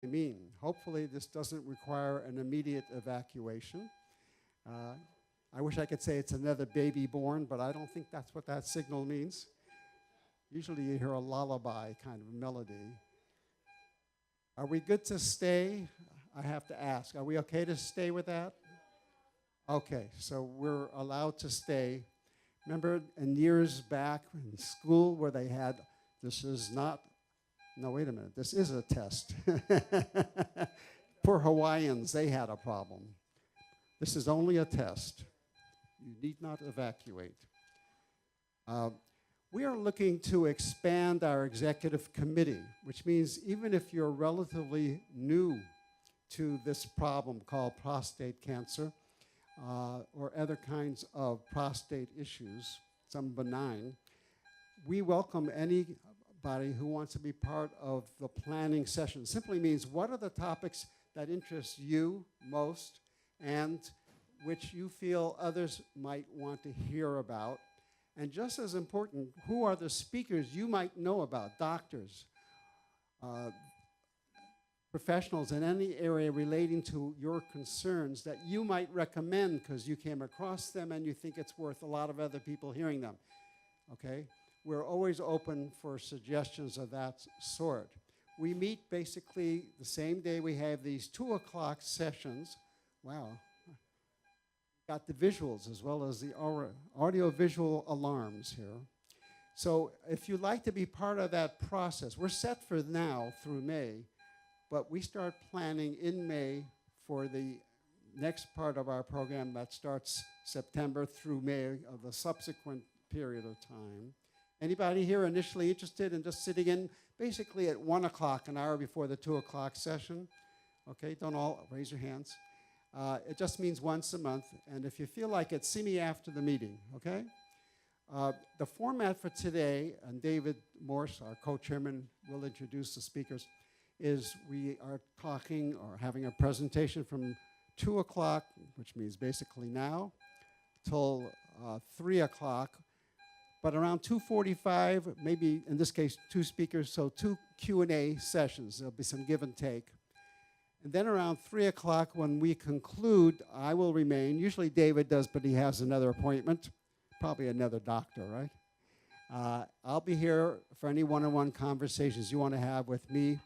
I mean, hopefully this doesn't require an immediate evacuation. I wish I could say it's another baby born, but I don't think that's what that signal means. Usually you hear a lullaby kind of melody. Are we good to stay? I have to ask. Are we okay to stay with that? Okay, so we're allowed to stay. Remember in years back in school where they had, this is not, no, wait a minute, this is a test. Poor Hawaiians, they had a problem. This is only a test. You need not evacuate. We are looking to expand our executive committee, which means even if you're relatively new to this problem called prostate cancer, or other kinds of prostate issues, some benign, we welcome anybody who wants to be part of the planning session. Simply means what are the topics that interest you most and which you feel others might want to hear about. And just as important, who are the speakers you might know about, doctors, professionals in any area relating to your concerns that you might recommend because you came across them and you think it's worth a lot of other people hearing them, okay? We're always open for suggestions of that sort. We meet basically the same day we have these 2 o'clock sessions. Wow. Got the visuals as well as the audio-visual alarms here. So if you'd like to be part of that process, we're set for now through May, but we start planning in May for the next part of our program that starts September through May of the subsequent period of time. Anybody here initially interested in just sitting in basically at 1 o'clock, an hour before the 2 o'clock session? Okay, don't all raise your hands. It just means once a month, and if you feel like it, see me after the meeting, okay? The format for today, and David Morse, our co-chairman, will introduce the speakers, is we are talking or having a presentation from 2 o'clock, which means basically now, till 3 o'clock. But around 2:45, maybe in this case 2 speakers, so 2 Q&A sessions. There'll be some give and take. And then around 3 o'clock when we conclude, I will remain. Usually David does, but he has another appointment, probably another doctor, right? I'll be here for any one-on-one conversations you want to have with me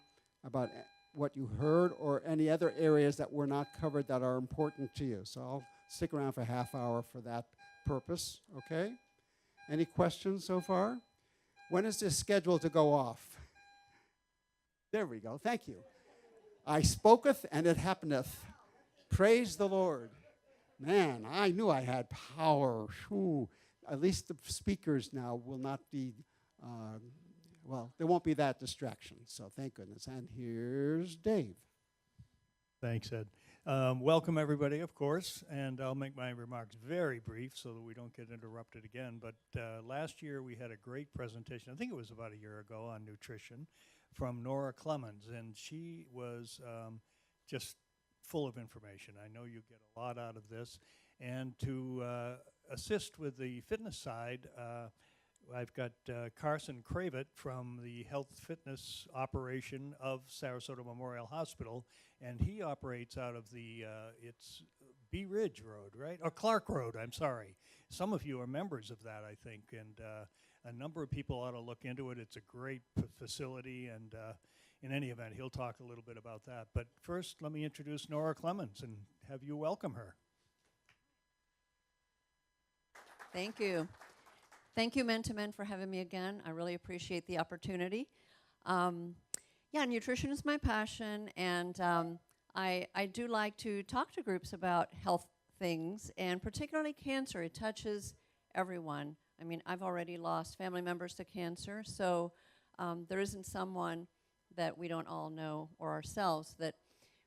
about what you heard or any other areas that were not covered that are important to you. So I'll stick around for a half hour for that purpose, okay? Any questions so far? When is this scheduled to go off? There we go, thank you. I spoketh and it happeneth. Praise the Lord. Man, I knew I had power. Whew. At least the speakers now will not be well, there won't be that distraction, so thank goodness. And here's Dave. Thanks, Ed. Welcome, everybody, of course, and I'll make my remarks very brief so that we don't get interrupted again. But last year we had a great presentation, I think it was about a year ago, on nutrition from Nora Clemens, and she was just full of information. I know you get a lot out of this. And to assist with the fitness side, I've got Carson Cravett from the health fitness operation of Sarasota Memorial Hospital, and he operates out of the, it's Bee Ridge Road, right? Or Clark Road, I'm sorry. Some of you are members of that, I think, and a number of people ought to look into it. It's a great facility, and in any event, he'll talk a little bit about that. But first, let me introduce Nora Clemens and have you welcome her. Thank you. Thank you, Men to Men, for having me again. I really appreciate the opportunity. Yeah, nutrition is my passion, and I do like to talk to groups about health things, and particularly cancer. It touches everyone. I mean, I've already lost family members to cancer, so there isn't someone that we don't all know, or ourselves, that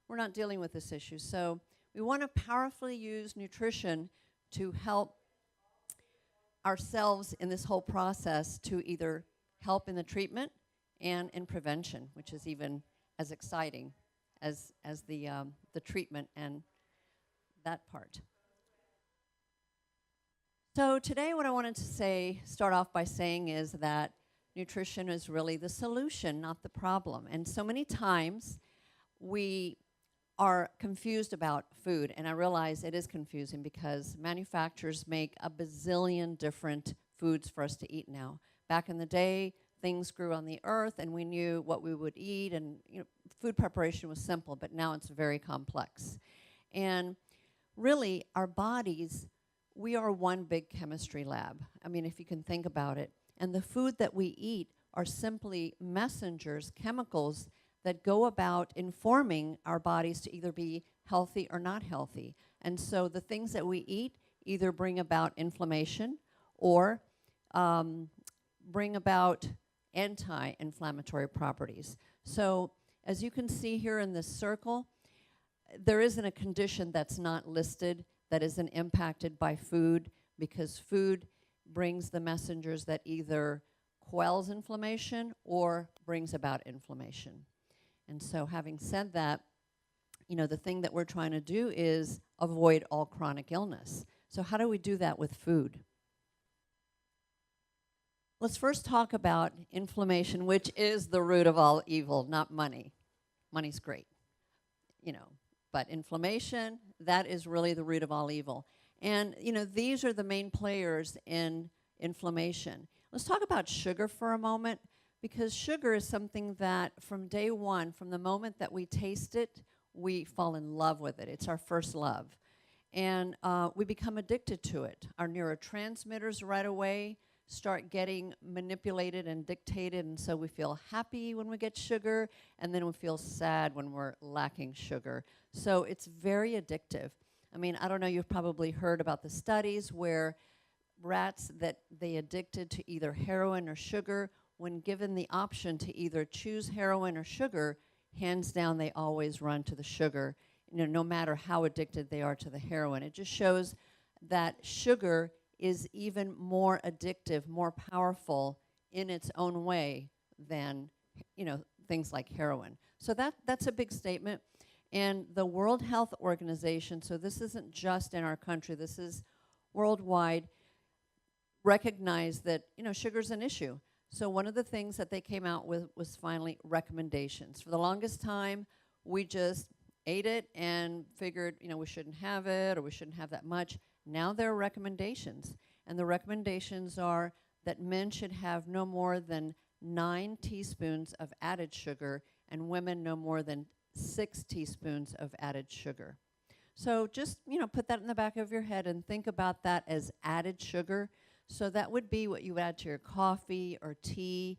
we're not dealing with this issue. So we want to powerfully use nutrition to help ourselves in this whole process, to either help in the treatment and in prevention, which is even as exciting as the treatment and that part. So today what I wanted to start off by saying is that nutrition is really the solution, not the problem. And so many times we are confused about food, and I realize it is confusing because manufacturers make a bazillion different foods for us to eat now. Back in the day, things grew on the earth, and we knew what we would eat, and food preparation was simple, but now it's very complex. And really, our bodies, we are one big chemistry lab. I mean, if you can think about it. And the food that we eat are simply messengers, chemicals that go about informing our bodies to either be healthy or not healthy. And so the things that we eat either bring about inflammation or bring about anti-inflammatory properties. So as you can see here in this circle, there isn't a condition that's not listed that isn't impacted by food, because food brings the messengers that either quells inflammation or brings about inflammation. And so having said that, the thing that we're trying to do is avoid all chronic illness. So how do we do that with food? Let's first talk about inflammation, which is the root of all evil, not money. Money's great, but inflammation, that is really the root of all evil. And, these are the main players in inflammation. Let's talk about sugar for a moment, because sugar is something that from day one, from the moment that we taste it, we fall in love with it. It's our first love. And we become addicted to it. Our neurotransmitters right away start getting manipulated and dictated, and so we feel happy when we get sugar, and then we feel sad when we're lacking sugar. So it's very addictive. I mean, I don't know, you've probably heard about the studies where rats that they addicted to either heroin or sugar, when given the option to either choose heroin or sugar, hands down they always run to the sugar, no matter how addicted they are to the heroin. It just shows that sugar is even more addictive, more powerful in its own way than, things like heroin. So that's a big statement. And the World Health Organization, so this isn't just in our country, this is worldwide, recognize that, sugar's an issue. So one of the things that they came out with was finally recommendations. For the longest time, we just ate it and figured, we shouldn't have it or we shouldn't have that much. Now there are recommendations, and the recommendations are that men should have no more than 9 teaspoons of added sugar, and women no more than 6 teaspoons of added sugar. So just, put that in the back of your head and think about that as added sugar. So that would be what you add to your coffee or tea,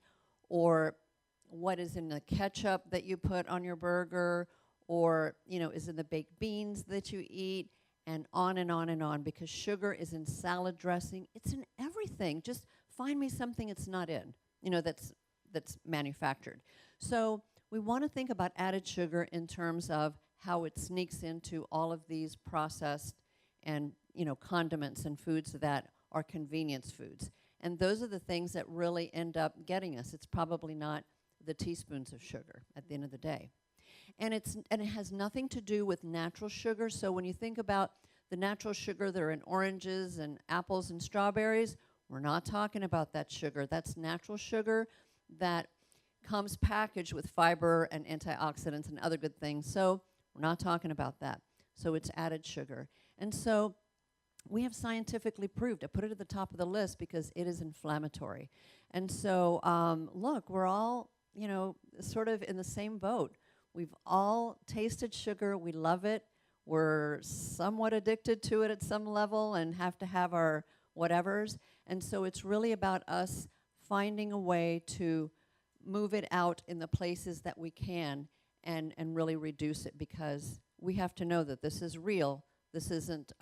or what is in the ketchup that you put on your burger, or, is in the baked beans that you eat, and on and on and on, because sugar is in salad dressing. It's in everything. Just find me something it's not in, that's manufactured. So we want to think about added sugar in terms of how it sneaks into all of these processed and, condiments and foods that are convenience foods. And those are the things that really end up getting us. It's probably not the teaspoons of sugar at the end of the day. And it has nothing to do with natural sugar. So when you think about the natural sugar that are in oranges and apples and strawberries, we're not talking about that sugar. That's natural sugar that comes packaged with fiber and antioxidants and other good things. So we're not talking about that. So it's added sugar. And so we have scientifically proved, I put it at the top of the list because it is inflammatory. And so, look, we're all, sort of in the same boat. We've all tasted sugar. We love it. We're somewhat addicted to it at some level and have to have our whatevers. And so it's really about us finding a way to move it out in the places that we can and really reduce it, because we have to know that this is real. This isn't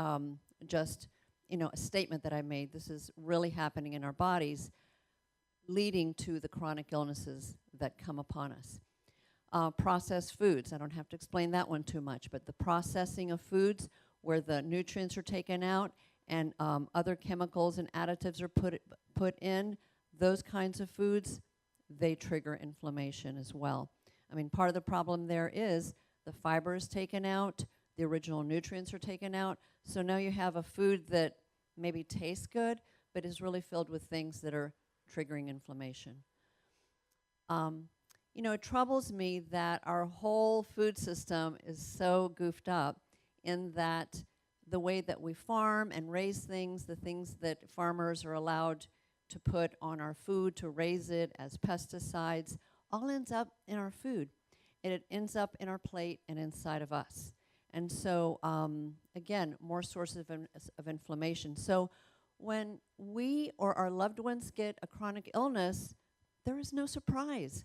just, a statement that I made. This is really happening in our bodies, leading to the chronic illnesses that come upon us. Processed foods, I don't have to explain that one too much, but the processing of foods where the nutrients are taken out and other chemicals and additives are put in, those kinds of foods, they trigger inflammation as well. I mean, part of the problem there is the fiber is taken out, the original nutrients are taken out, so now you have a food that maybe tastes good, but is really filled with things that are triggering inflammation. You know, it troubles me that our whole food system is so goofed up in that the way that we farm and raise things, the things that farmers are allowed to put on our food to raise it as pesticides, all ends up in our food. And it ends up in our plate and inside of us. And so, again, more sources of inflammation. So when we or our loved ones get a chronic illness, there is no surprise.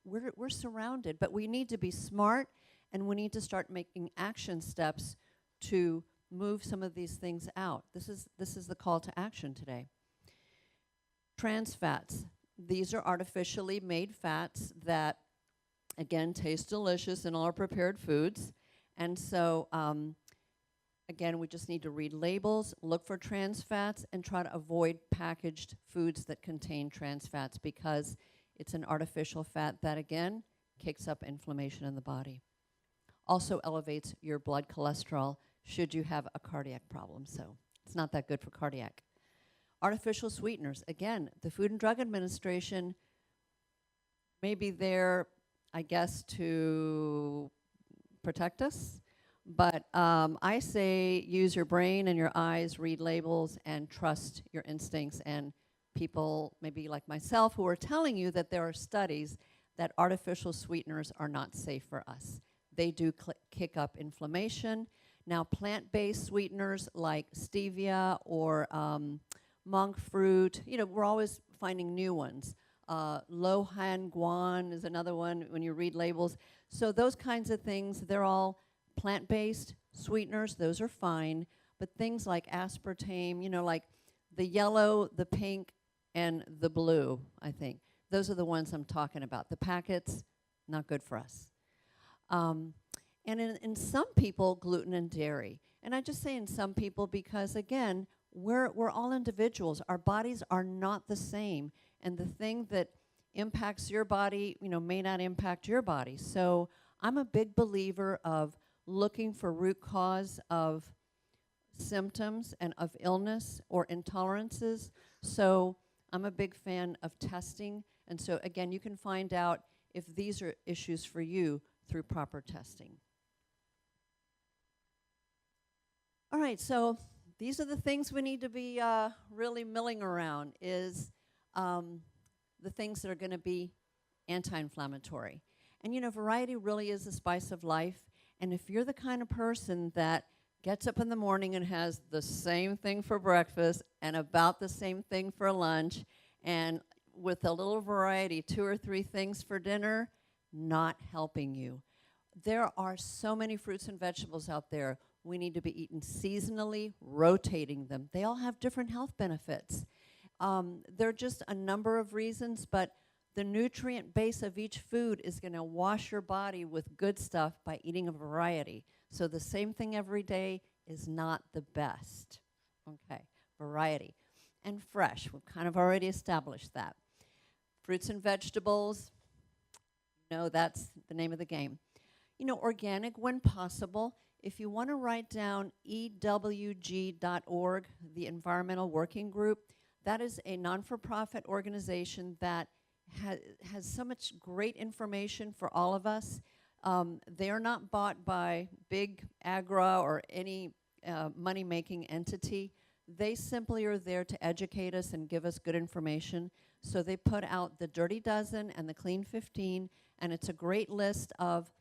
We're surrounded, but we need to be smart, and we need to start making action steps to move some of these things out. This is the call to action today. Trans fats. These are artificially made fats that, again, taste delicious in all our prepared foods. And so, again, we just need to read labels, look for trans fats, and try to avoid packaged foods that contain trans fats, because it's an artificial fat that, again, kicks up inflammation in the body. Also elevates your blood cholesterol should you have a cardiac problem. So it's not that good for cardiac. Artificial sweeteners. Again, the Food and Drug Administration may be there, I guess, to protect us. But I say use your brain and your eyes, read labels, and trust your instincts. And people, maybe like myself, who are telling you that there are studies that artificial sweeteners are not safe for us. They do kick up inflammation. Now, plant-based sweeteners like stevia or monk fruit, you know, we're always finding new ones. Lohan guan is another one when you read labels. So those kinds of things, they're all plant-based sweeteners. Those are fine. But things like aspartame, you know, like the yellow, the pink, and the blue, I think. Those are the ones I'm talking about. The packets, not good for us. And in some people, gluten and dairy. And I just say in some people because, again, we're all individuals. Our bodies are not the same. And the thing that impacts your body, you know, may not impact your body. So I'm a big believer of looking for root cause of symptoms and of illness or intolerances. So I'm a big fan of testing. And so, again, you can find out if these are issues for you through proper testing. All right, so these are the things we need to be really milling around is the things that are going to be anti-inflammatory. And, you know, variety really is the spice of life. And if you're the kind of person that gets up in the morning and has the same thing for breakfast and about the same thing for lunch, and with a little variety, 2 or 3 things for dinner, not helping you. There are so many fruits and vegetables out there. We need to be eaten seasonally, rotating them. They all have different health benefits. There are just a number of reasons, but the nutrient base of each food is going to wash your body with good stuff by eating a variety. So the same thing every day is not the best. Okay, variety. And fresh, we've kind of already established that. Fruits and vegetables, no, that's the name of the game. You know, organic when possible. If you want to write down EWG.org, the Environmental Working Group, that is a non-for-profit organization that has so much great information for all of us. They are not bought by big agra or any money-making entity. They simply are there to educate us and give us good information. So they put out the Dirty Dozen and the Clean 15, and it's a great list of,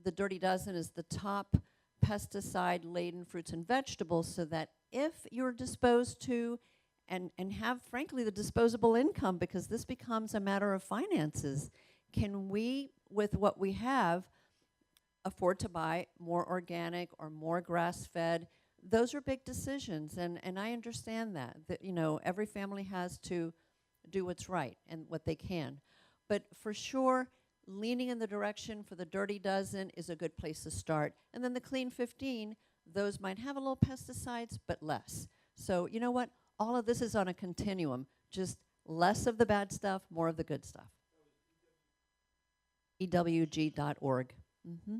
the Dirty Dozen is the top pesticide-laden fruits and vegetables, so that if you're disposed to and have, frankly, the disposable income, because this becomes a matter of finances, can we, with what we have, afford to buy more organic or more grass-fed? Those are big decisions, and I understand that, you know, every family has to do what's right and what they can. But for sure, leaning in the direction for the Dirty Dozen is a good place to start. And then the Clean 15, those might have a little pesticides, but less. So you know what? All of this is on a continuum. Just less of the bad stuff, more of the good stuff. EWG.org. Mm-hmm.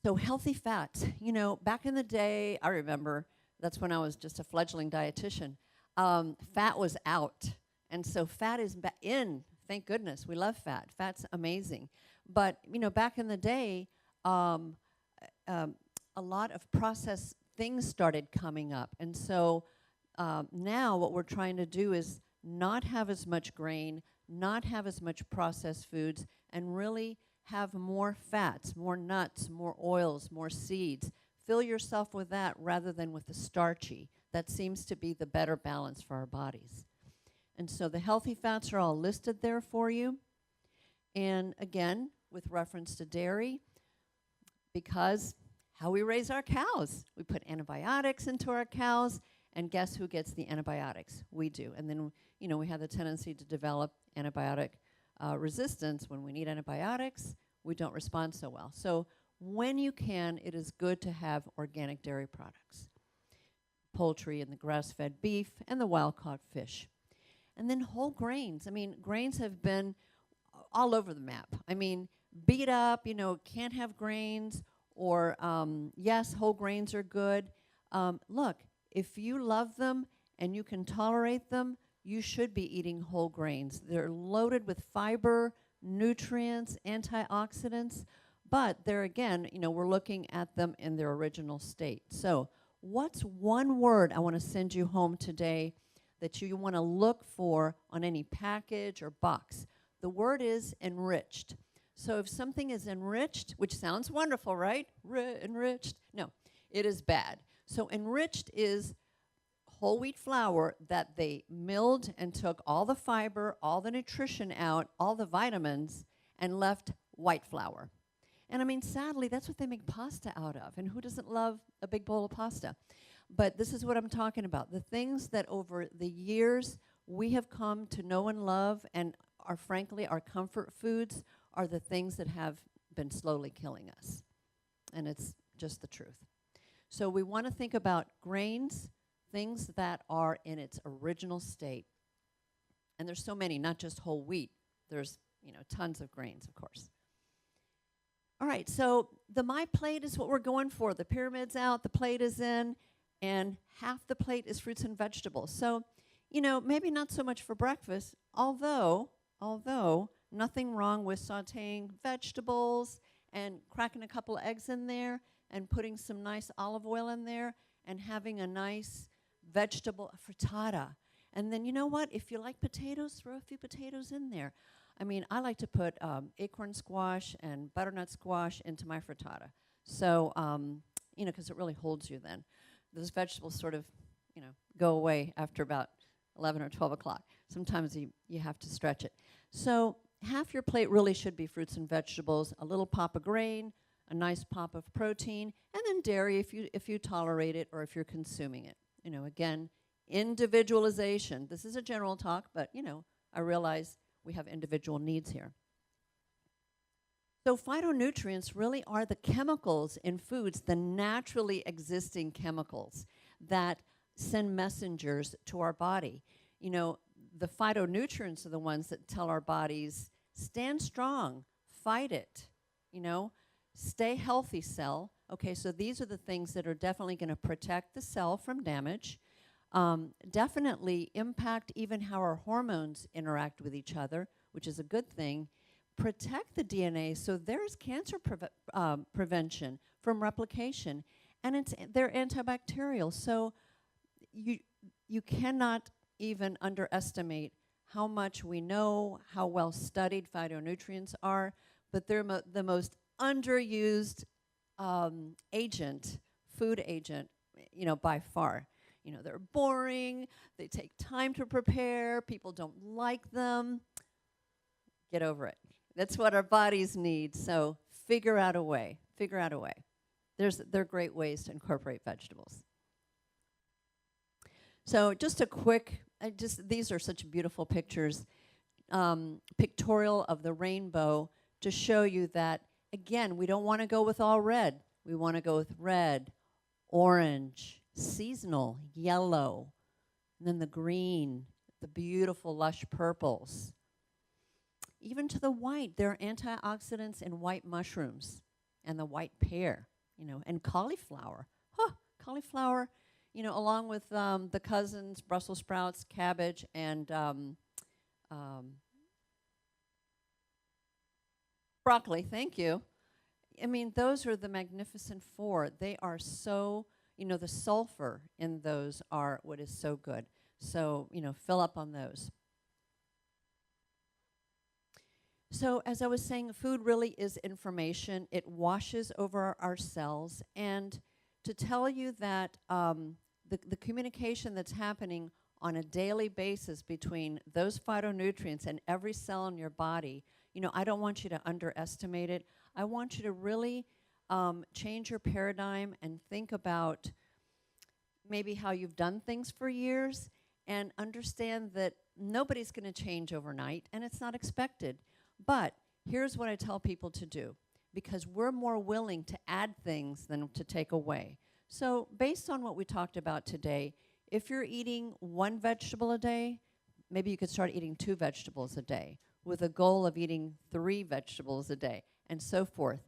So healthy fats. You know, back in the day, I remember, that's when I was just a fledgling dietitian, fat was out. And so fat is in, thank goodness. We love fat. Fat's amazing. But, back in the day, a lot of processed things started coming up. And so now what we're trying to do is not have as much grain, not have as much processed foods, and really have more fats, more nuts, more oils, more seeds. Fill yourself with that rather than with the starchy. That seems to be the better balance for our bodies. And so the healthy fats are all listed there for you. And again, with reference to dairy, because how we raise our cows. We put antibiotics into our cows, and guess who gets the antibiotics? We do. And then, we have the tendency to develop antibiotic resistance. When we need antibiotics, we don't respond so well. So when you can, it is good to have organic dairy products. Poultry and the grass-fed beef and the wild-caught fish. And then whole grains. I mean, grains have been all over the map. I mean, beat up, can't have grains, or yes, whole grains are good. Look, if you love them and you can tolerate them, you should be eating whole grains. They're loaded with fiber, nutrients, antioxidants, but there again, we're looking at them in their original state. So what's one word I want to send you home today that you want to look for on any package or box? The word is enriched. So if something is enriched, which sounds wonderful, right? Enriched. No, it is bad. So enriched is whole wheat flour that they milled and took all the fiber, all the nutrition out, all the vitamins, and left white flour. And I mean, sadly, that's what they make pasta out of. And who doesn't love a big bowl of pasta? But this is what I'm talking about. The things that over the years we have come to know and love and are frankly our comfort foods are the things that have been slowly killing us. And it's just the truth. So we want to think about grains, things that are in its original state. And there's so many, not just whole wheat. There's, tons of grains, of course. All right, so the My Plate is what we're going for. The pyramid's out, the plate is in, and half the plate is fruits and vegetables. So, maybe not so much for breakfast, although nothing wrong with sauteing vegetables and cracking a couple of eggs in there and putting some nice olive oil in there and having a nice vegetable frittata. And then you know what? If you like potatoes, throw a few potatoes in there. I mean, I like to put acorn squash and butternut squash into my frittata. So, because it really holds you then. Those vegetables sort of, go away after about 11 or 12 o'clock. Sometimes you have to stretch it. So half your plate really should be fruits and vegetables, a little pop of grain, a nice pop of protein, and then dairy if you tolerate it or if you're consuming it. Again, individualization. This is a general talk, but, I realize we have individual needs here. So phytonutrients really are the chemicals in foods, the naturally existing chemicals that send messengers to our body. The phytonutrients are the ones that tell our bodies, stand strong, fight it, stay healthy, cell. Okay, so these are the things that are definitely going to protect the cell from damage, definitely impact even how our hormones interact with each other, which is a good thing, protect the DNA so there's cancer prevention from replication, and they're antibacterial. So you cannot even underestimate how much we know, how well studied phytonutrients are, but they're the most underused food agent, by far. They're boring, they take time to prepare, people don't like them. Get over it. That's what our bodies need, so figure out a way. There are great ways to incorporate vegetables. So just a quick, these are such beautiful pictures, pictorial of the rainbow to show you that, again, we don't want to go with all red. We want to go with red, orange, seasonal, yellow, and then the green, the beautiful lush purples. Even to the white, there are antioxidants in white mushrooms and the white pear, and cauliflower. Cauliflower, along with the cousins, Brussels sprouts, cabbage, and broccoli, thank you. I mean, those are the magnificent four. They are so, the sulfur in those are what is so good. So, fill up on those. So, as I was saying, food really is information. It washes over our cells. And to tell you that the communication that's happening on a daily basis between those phytonutrients and every cell in your body, I don't want you to underestimate it. I want you to really change your paradigm and think about maybe how you've done things for years and understand that nobody's going to change overnight and it's not expected. But here's what I tell people to do, because we're more willing to add things than to take away. So based on what we talked about today, if you're eating 1 vegetable a day, maybe you could start eating 2 vegetables a day with a goal of eating 3 vegetables a day and so forth.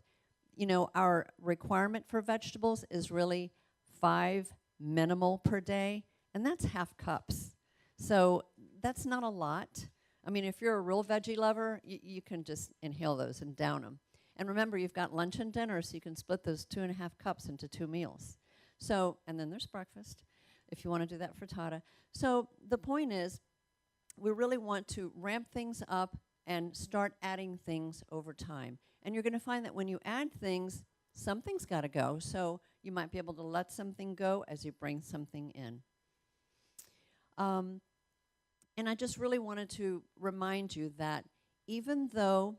Our requirement for vegetables is really 5 minimal per day, and that's half cups. So that's not a lot. I mean, if you're a real veggie lover, you can just inhale those and down them. And remember, you've got lunch and dinner, so you can split those 2.5 cups into 2 meals. So, and then there's breakfast, if you want to do that frittata. So the point is, we really want to ramp things up and start adding things over time. And you're going to find that when you add things, something's got to go. So you might be able to let something go as you bring something in. And I just really wanted to remind you that even though,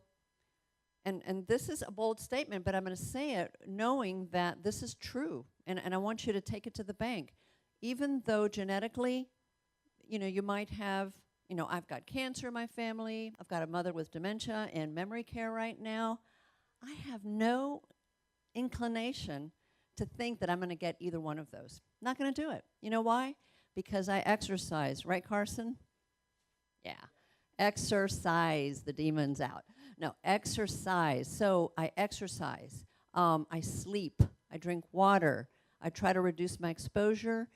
and this is a bold statement, but I'm going to say it knowing that this is true, and I want you to take it to the bank. Even though genetically, you might have, I've got cancer in my family, I've got a mother with dementia and memory care right now, I have no inclination to think that I'm going to get either one of those. Not going to do it. You know why? Because I exercise, right, Carson? Yeah. Exercise the demons out. No, exercise. So I exercise. I sleep. I drink water. I try to reduce my exposure.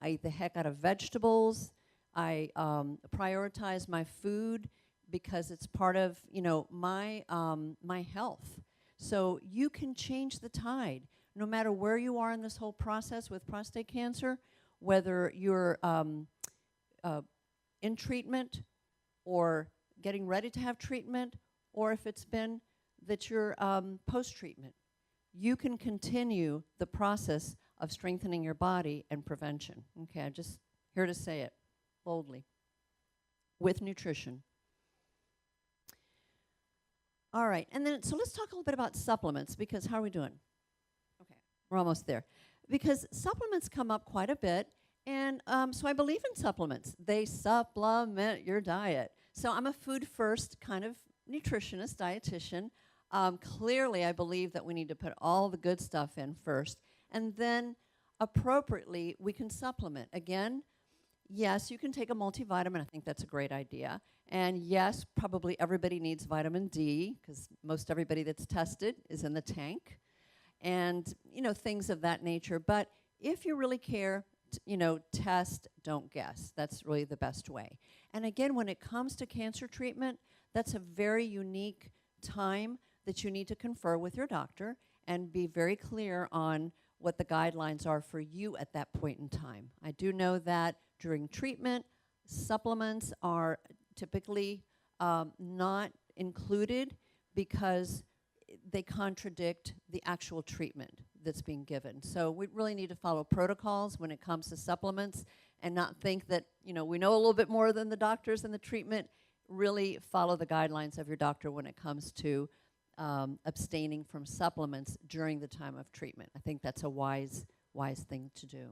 I eat the heck out of vegetables. I prioritize my food because it's part of, my health. So you can change the tide. No matter where you are in this whole process with prostate cancer, whether you're in treatment or getting ready to have treatment, or if it's been that you're post-treatment, you can continue the process of strengthening your body and prevention. Okay, I'm just here to say it boldly, with nutrition. All right, and then, so let's talk a little bit about supplements, because how are we doing? Okay, we're almost there. Because supplements come up quite a bit, and so I believe in supplements. They supplement your diet. So I'm a food-first kind of nutritionist, dietitian. Clearly, I believe that we need to put all the good stuff in first, and then appropriately, we can supplement. Again, yes, you can take a multivitamin. I think that's a great idea. And yes, probably everybody needs vitamin D, because most everybody that's tested is in the tank, and things of that nature. But if you really care, test, don't guess. That's really the best way. And again, when it comes to cancer treatment, that's a very unique time that you need to confer with your doctor and be very clear on what the guidelines are for you at that point in time. I do know that during treatment, supplements are typically not included because they contradict the actual treatment that's being given. So we really need to follow protocols when it comes to supplements and not think that, we know a little bit more than the doctors and the treatment. Really follow the guidelines of your doctor when it comes to abstaining from supplements during the time of treatment. I think that's a wise thing to do.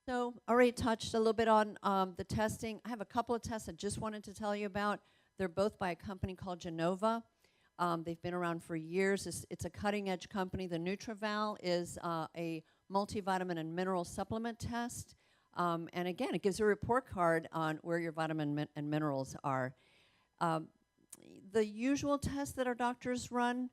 So I already touched a little bit on the testing. I have a couple of tests I just wanted to tell you about. They're both by a company called Genova. They've been around for years. It's a cutting-edge company. The NutriVal is a multivitamin and mineral supplement test. And again, it gives you a report card on where your vitamin and minerals are. The usual tests that our doctors run,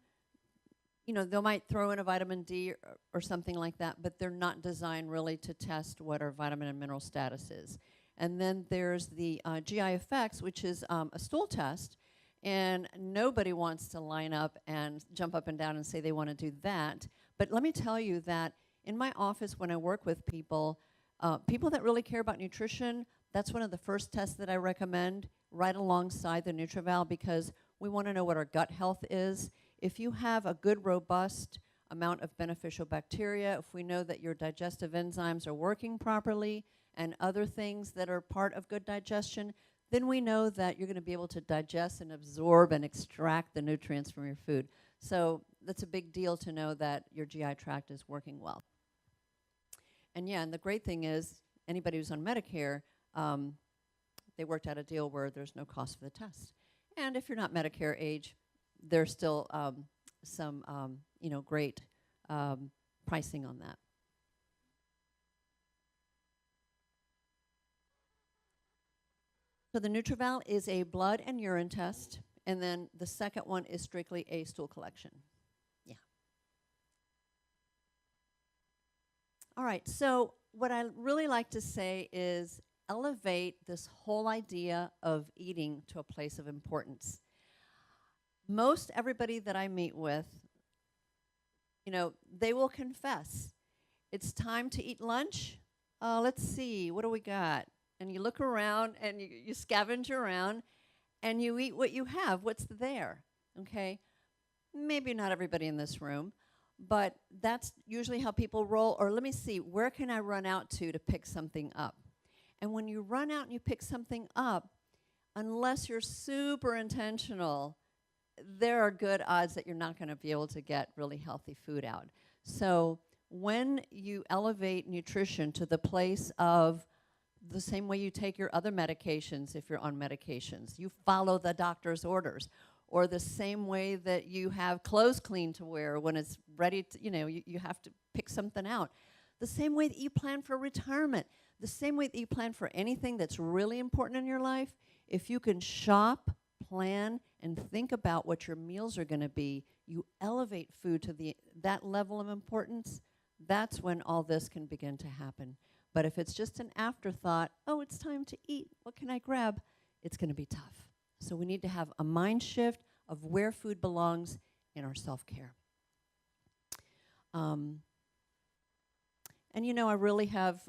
they might throw in a vitamin D or something like that, but they're not designed really to test what our vitamin and mineral status is. And then there's the GI effects, which is a stool test. And nobody wants to line up and jump up and down and say they want to do that. But let me tell you that in my office, when I work with people, people that really care about nutrition, that's one of the first tests that I recommend right alongside the NutriVal, because we want to know what our gut health is. If you have a good, robust amount of beneficial bacteria, if we know that your digestive enzymes are working properly and other things that are part of good digestion, then we know that you're going to be able to digest and absorb and extract the nutrients from your food. So that's a big deal to know that your GI tract is working well. And yeah, and the great thing is, anybody who's on Medicare, they worked out a deal where there's no cost for the test. And if you're not Medicare age, there's still some great pricing on that. So the NutriVal is a blood and urine test, and then the second one is strictly a stool collection. Yeah. All right, so what I really like to say is elevate this whole idea of eating to a place of importance. Most everybody that I meet with, they will confess, it's time to eat lunch. Let's see, what do we got? And you look around and you scavenge around and you eat what you have, what's there, okay? Maybe not everybody in this room, but that's usually how people roll. Or let me see, where can I run out to pick something up? And when you run out and you pick something up, unless you're super intentional, there are good odds that you're not going to be able to get really healthy food out. So when you elevate nutrition to the place of the same way you take your other medications, if you're on medications, you follow the doctor's orders, or the same way that you have clothes clean to wear when it's ready to, you have to pick something out. The same way that you plan for retirement, the same way that you plan for anything that's really important in your life, if you can shop, plan, and think about what your meals are going to be, you elevate food to that level of importance, that's when all this can begin to happen. But if it's just an afterthought, oh, it's time to eat, what can I grab? It's going to be tough. So we need to have a mind shift of where food belongs in our self-care. And I really have,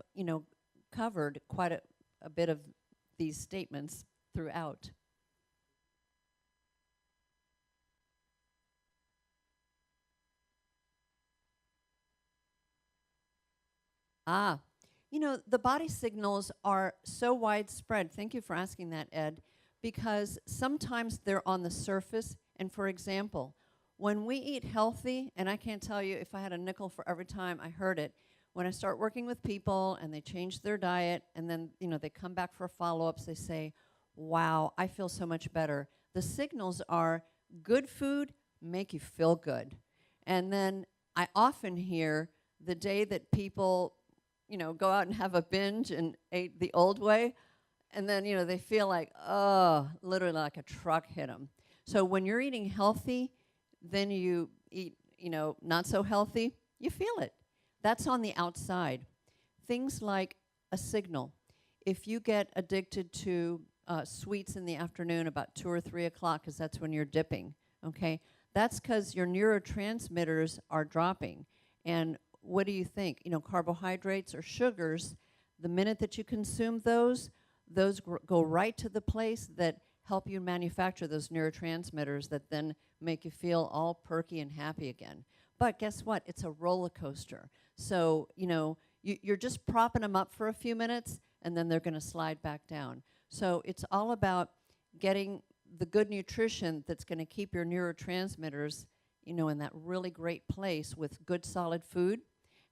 covered quite a bit of these statements throughout. The body signals are so widespread. Thank you for asking that, Ed, because sometimes they're on the surface. And for example, when we eat healthy, and I can't tell you if I had a nickel for every time I heard it, when I start working with people and they change their diet and then, they come back for follow-ups, they say, wow, I feel so much better. The signals are good food make you feel good. And then I often hear the day that people go out and have a binge and ate the old way, and then, they feel like, oh, literally like a truck hit them. So when you're eating healthy, then you eat, not so healthy, you feel it. That's on the outside. Things like a signal. If you get addicted to sweets in the afternoon about 2 or 3 o'clock, because that's when you're dipping, okay, that's because your neurotransmitters are dropping. And what do you think? Carbohydrates or sugars, the minute that you consume those go right to the place that help you manufacture those neurotransmitters that then make you feel all perky and happy again. But guess what? It's a roller coaster. So, you're just propping them up for a few minutes, and then they're going to slide back down. So it's all about getting the good nutrition that's going to keep your neurotransmitters, in that really great place with good solid food.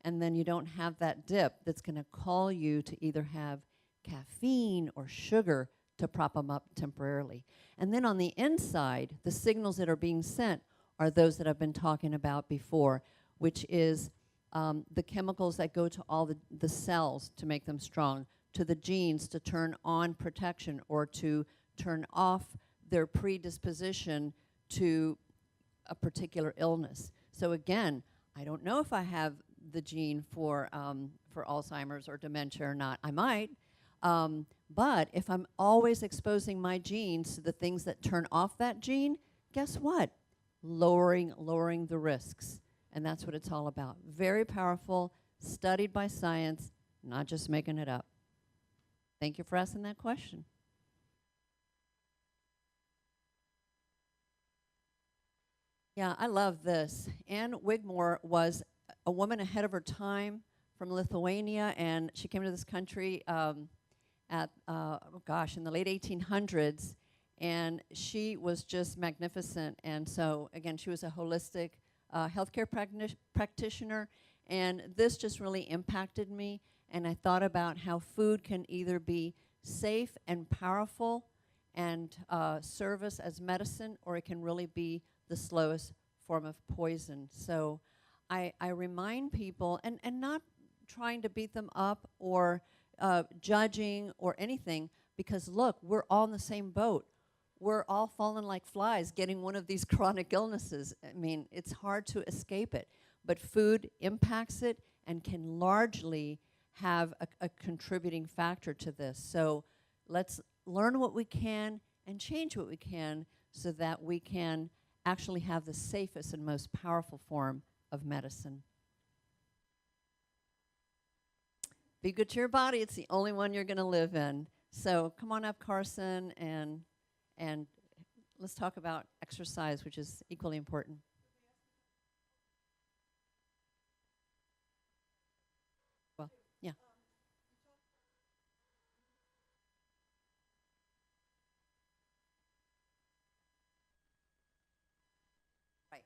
And then you don't have that dip that's going to call you to either have caffeine or sugar to prop them up temporarily. And then on the inside, the signals that are being sent are those that I've been talking about before, which is the chemicals that go to all the cells to make them strong, to the genes to turn on protection or to turn off their predisposition to a particular illness. So again, I don't know if I have the gene for Alzheimer's or dementia or not. I might. But if I'm always exposing my genes to the things that turn off that gene, guess what? Lowering the risks. And that's what it's all about. Very powerful, studied by science, not just making it up. Thank you for asking that question. Yeah, I love this. Anne Wigmore was a woman ahead of her time from Lithuania, and she came to this country in the late 1800s, and she was just magnificent. And so, again, she was a holistic healthcare practitioner, and this just really impacted me. And I thought about how food can either be safe and powerful and serve us as medicine, or it can really be the slowest form of poison. So I remind people, and not trying to beat them up or judging or anything, because look, we're all in the same boat. We're all falling like flies getting one of these chronic illnesses. I mean, it's hard to escape it. But food impacts it and can largely have a contributing factor to this. So let's learn what we can and change what we can so that we can actually have the safest and most powerful form of medicine. Be good to your body. It's the only one you're going to live in. So come on up, Carson, and let's talk about exercise, which is equally important. Well, yeah. Right.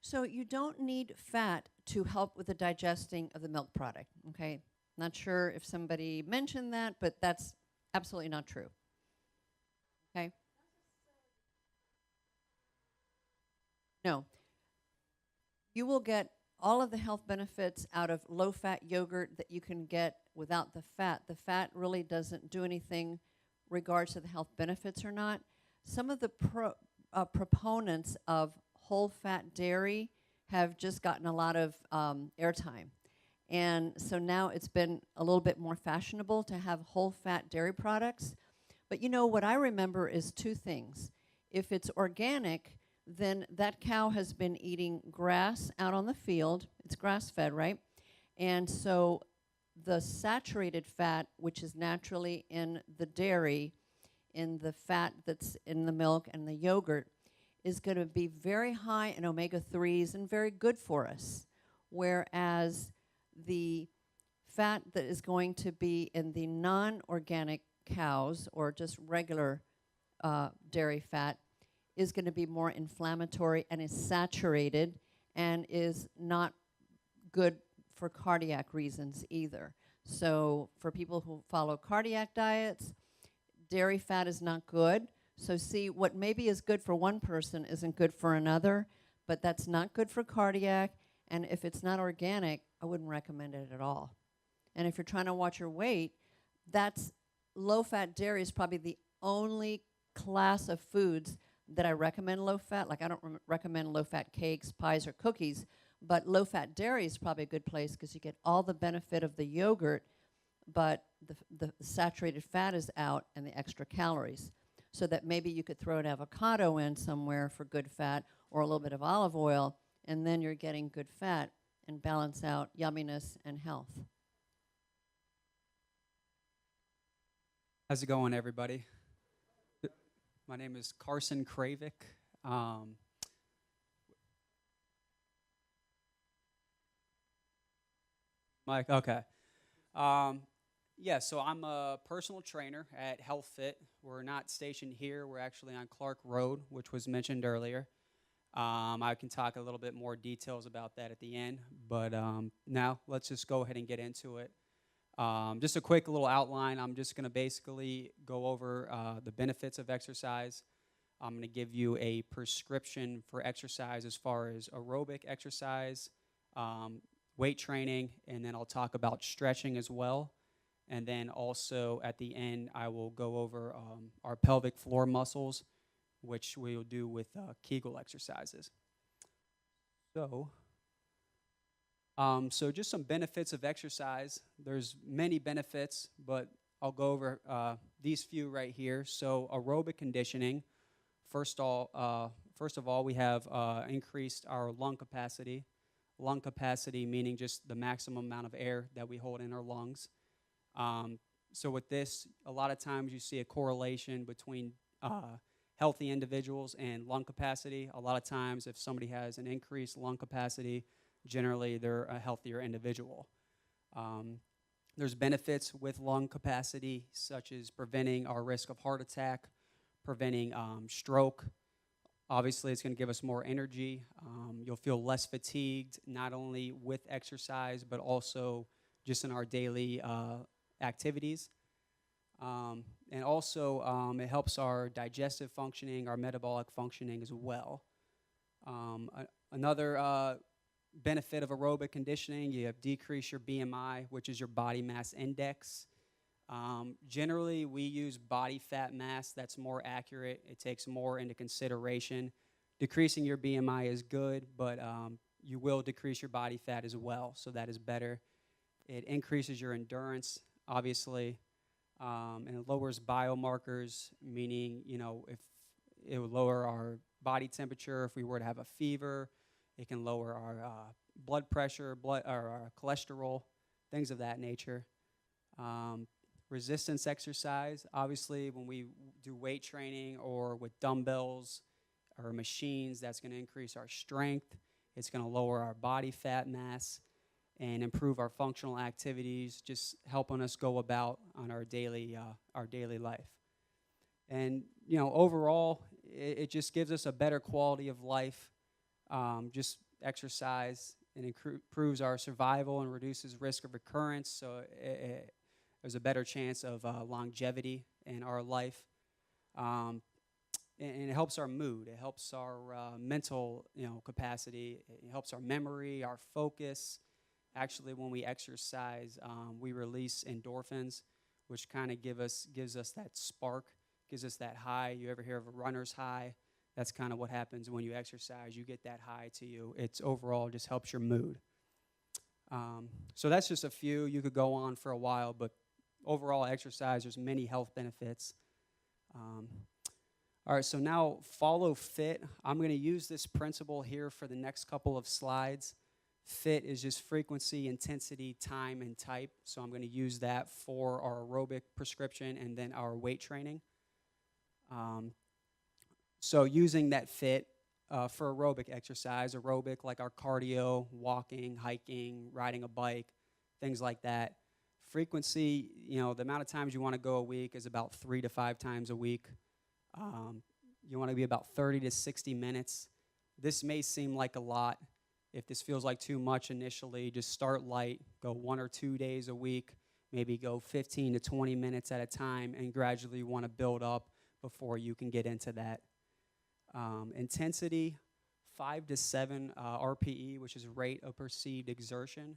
So you don't need fat to help with the digesting of the milk product, okay? Not sure if somebody mentioned that, but that's absolutely not true, okay? No. You will get all of the health benefits out of low-fat yogurt that you can get without the fat. The fat really doesn't do anything regards to the health benefits or not. Some of the proponents of whole-fat dairy have just gotten a lot of airtime. And so now it's been a little bit more fashionable to have whole-fat dairy products. But you know, what I remember is two things. If it's organic, then that cow has been eating grass out on the field. It's grass-fed, right? And so the saturated fat, which is naturally in the dairy, in the fat that's in the milk and the yogurt, is going to be very high in omega-3s and very good for us. Whereas the fat that is going to be in the non-organic cows or just regular dairy fat is going to be more inflammatory and is saturated and is not good for cardiac reasons either. So for people who follow cardiac diets, dairy fat is not good. So see, what maybe is good for one person isn't good for another, but that's not good for cardiac. And if it's not organic, I wouldn't recommend it at all. And if you're trying to watch your weight, that's low-fat dairy is probably the only class of foods that I recommend low-fat. Like I don't recommend low-fat cakes, pies, or cookies, but low-fat dairy is probably a good place because you get all the benefit of the yogurt, but the saturated fat is out and the extra calories. So that maybe you could throw an avocado in somewhere for good fat or a little bit of olive oil, and then you're getting good fat and balance out yumminess and health. How's it going, everybody? My name is Carson Kravik. Mike, okay. Yeah, so I'm a personal trainer at Health Fit. We're not stationed here. We're actually on Clark Road, which was mentioned earlier. I can talk a little bit more details about that at the end, but now let's just go ahead and get into it. Just a quick little outline. I'm just going to basically go over the benefits of exercise. I'm going to give you a prescription for exercise as far as aerobic exercise, weight training, and then I'll talk about stretching as well. And then also at the end, I will go over our pelvic floor muscles, which we will do with Kegel exercises. So just some benefits of exercise. There's many benefits, but I'll go over these few right here. So aerobic conditioning. First of all, we have increased our lung capacity. Lung capacity meaning just the maximum amount of air that we hold in our lungs. So with this, a lot of times you see a correlation between healthy individuals and lung capacity. A lot of times if somebody has an increased lung capacity, generally they're a healthier individual. There's benefits with lung capacity, such as preventing our risk of heart attack, preventing stroke. Obviously, it's going to give us more energy. You'll feel less fatigued, not only with exercise, but also just in our daily activities. And also, it helps our digestive functioning, our metabolic functioning as well. Another benefit of aerobic conditioning, you have decrease your BMI, which is your body mass index. Generally, we use body fat mass. That's more accurate. It takes more into consideration. Decreasing your BMI is good, but you will decrease your body fat as well, so that is better. It increases your endurance, obviously, and it lowers biomarkers, meaning, if it would lower our body temperature if we were to have a fever. It can lower our blood pressure, or our cholesterol, things of that nature. Resistance exercise, obviously, when we do weight training or with dumbbells or machines, that's going to increase our strength. It's going to lower our body fat mass and improve our functional activities, just helping us go about on our daily life. And overall, it just gives us a better quality of life. Just exercise, and improves our survival and reduces risk of recurrence. So there's a better chance of longevity in our life. And it helps our mood. It helps our mental capacity. It helps our memory, our focus. Actually, when we exercise, we release endorphins, which kind of gives us that spark, gives us that high. You ever hear of a runner's high? That's kind of what happens when you exercise. You get that high to you. It's overall just helps your mood. So that's just a few. You could go on for a while, but overall exercise, there's many health benefits. All right, so now follow FIT. I'm going to use this principle here for the next couple of slides. FIT is just frequency, intensity, time, and type. So I'm going to use that for our aerobic prescription and then our weight training. So using that FIT for aerobic exercise, aerobic like our cardio, walking, hiking, riding a bike, things like that. Frequency, the amount of times you want to go a week is about 3 to 5 times a week. You want to be about 30 to 60 minutes. This may seem like a lot. If this feels like too much initially, just start light, go 1 or 2 days a week, maybe go 15 to 20 minutes at a time, and gradually want to build up before you can get into that. Intensity, 5 to 7 RPE, which is rate of perceived exertion.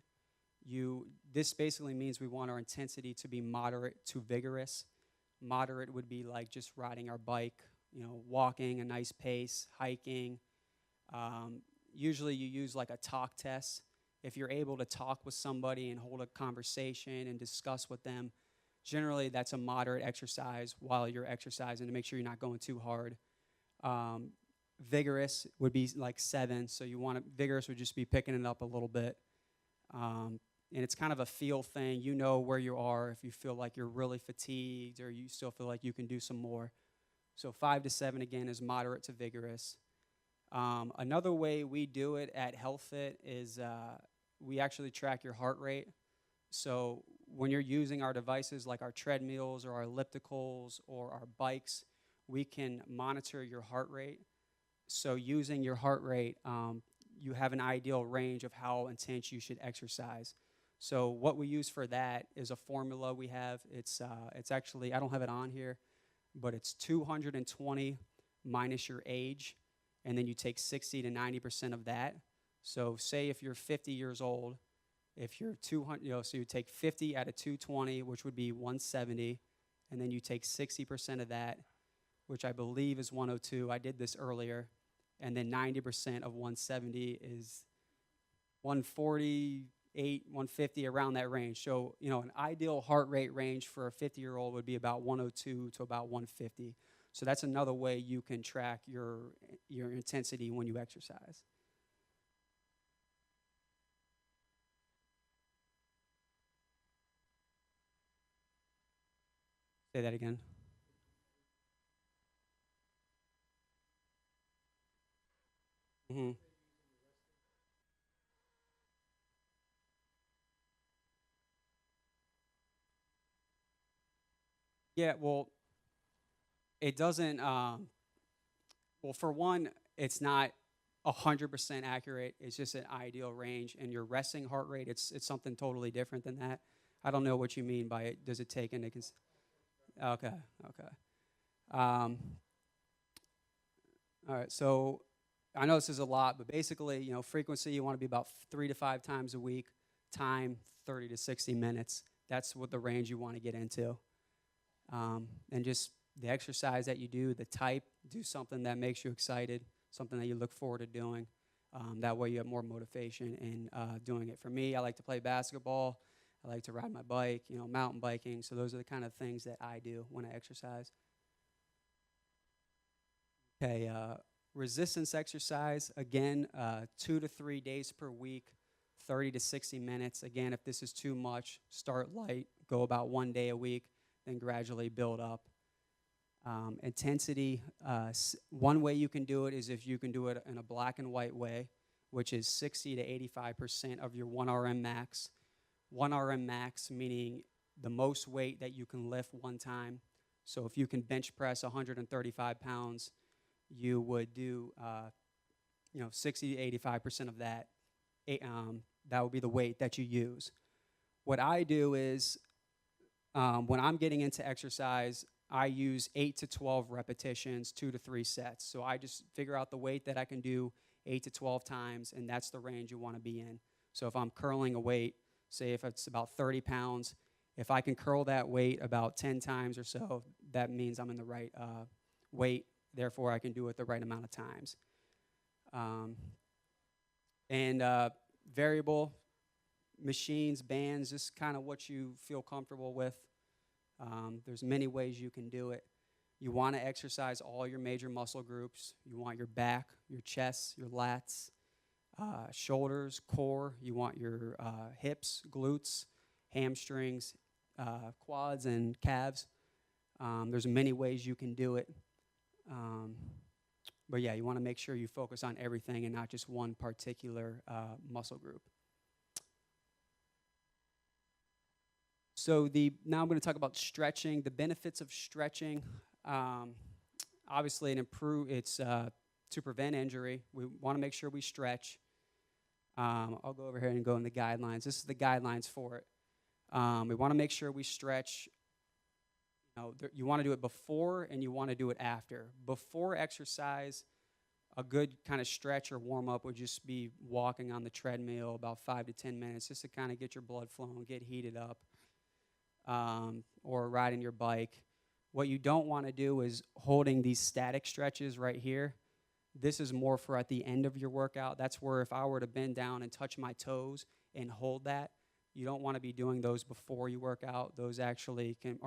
This basically means we want our intensity to be moderate to vigorous. Moderate would be like just riding our bike, walking a nice pace, hiking. Usually you use like a talk test. If you're able to talk with somebody and hold a conversation and discuss with them, generally that's a moderate exercise while you're exercising to make sure you're not going too hard. Vigorous would be like 7, so vigorous would just be picking it up a little bit. And it's kind of a feel thing. You know where you are if you feel like you're really fatigued or you still feel like you can do some more. So 5 to 7, again, is moderate to vigorous. Another way we do it at HealthFit is we actually track your heart rate. So when you're using our devices like our treadmills or our ellipticals or our bikes, we can monitor your heart rate. So using your heart rate, you have an ideal range of how intense you should exercise. So what we use for that is a formula we have. It's actually, I don't have it on here, but it's 220 minus your age, and then you take 60 to 90% of that. So say if you're 50 years old, if you're 200, so you take 50 out of 220, which would be 170, and then you take 60% of that, which I believe is 102. I did this earlier. And then 90% of 170 is 148, 150, around that range. So, an ideal heart rate range for a 50-year-old would be about 102 to about 150. So that's another way you can track your intensity when you exercise. Say that again. Mm-hmm. Yeah, well, it doesn't. Well, for one, it's not 100% accurate. It's just an ideal range, and your resting heart rate, it's something totally different than that. I don't know what you mean by it. Does it take into Okay, okay. Um, all right, so I know this is a lot, but basically, frequency, you want to be about 3 to 5 times a week. Time, 30 to 60 minutes. That's what the range you want to get into. And just the exercise that you do, the type, do something that makes you excited, something that you look forward to doing. That way you have more motivation in doing it. For me, I like to play basketball. I like to ride my bike, mountain biking. So those are the kind of things that I do when I exercise. Okay, resistance exercise, again, 2 to 3 days per week, 30 to 60 minutes. Again, if this is too much, start light, go about 1 day a week, then gradually build up. Intensity, one way you can do it is if you can do it in a black and white way, which is 60 to 85% of your 1 RM max. 1 RM max meaning the most weight that you can lift one time. So if you can bench press 135 pounds, you would do 60 to 85% of that. That would be the weight that you use. What I do is when I'm getting into exercise, I use 8 to 12 repetitions, 2 to 3 sets. So I just figure out the weight that I can do 8 to 12 times, and that's the range you want to be in. So if I'm curling a weight, say if it's about 30 pounds, if I can curl that weight about 10 times or so, that means I'm in the right weight. Therefore, I can do it the right amount of times. Variable machines, bands, just kind of what you feel comfortable with. There's many ways you can do it. You want to exercise all your major muscle groups. You want your back, your chest, your lats, shoulders, core. You want your hips, glutes, hamstrings, quads, and calves. There's many ways you can do it. But yeah, you want to make sure you focus on everything and not just one particular muscle group. So now I'm going to talk about stretching. The benefits of stretching, obviously, it's to prevent injury. We want to make sure we stretch. I'll go over here and go in the guidelines. This is the guidelines for it. We want to make sure we stretch. You want to do it before and you want to do it after. Before exercise, a good kind of stretch or warm-up would just be walking on the treadmill about 5 to 10 minutes just to kind of get your blood flowing, get heated up, or riding your bike. What you don't want to do is holding these static stretches right here. This is more for at the end of your workout. That's where if I were to bend down and touch my toes and hold that, you don't want to be doing those before you work out. Those actually can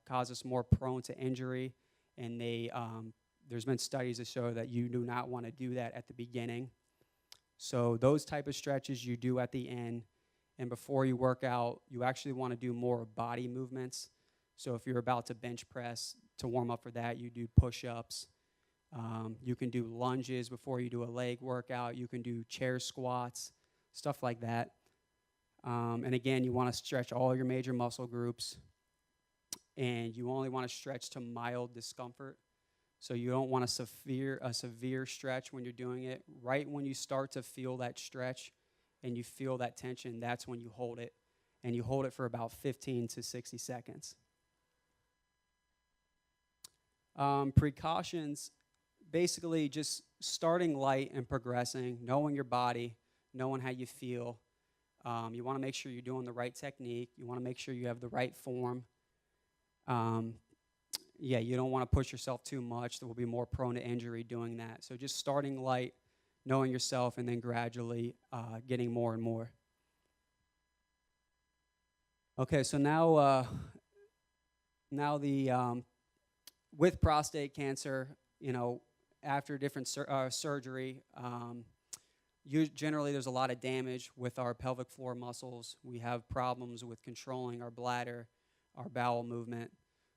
cause us more prone to injury, and there's been studies that show that you do not want to do that at the beginning. So those type of stretches you do at the end, and before you work out, you actually want to do more body movements. So if you're about to bench press, to warm up for that, you do push-ups. You can do lunges before you do a leg workout. You can do chair squats, stuff like that. And again, you want to stretch all your major muscle groups, and you only want to stretch to mild discomfort. So you don't want a severe stretch when you're doing it. Right when you start to feel that stretch and you feel that tension, that's when you hold it. And you hold it for about 15 to 60 seconds. Precautions, basically just starting light and progressing, knowing your body, knowing how you feel. You want to make sure you're doing the right technique. You want to make sure you have the right form. You don't want to push yourself too much. That will be more prone to injury doing that. So just starting light, knowing yourself, and then gradually getting more and more. Okay, so now with prostate cancer, after different surgery, generally there's a lot of damage with our pelvic floor muscles. We have problems with controlling our bladder, our bowel movement.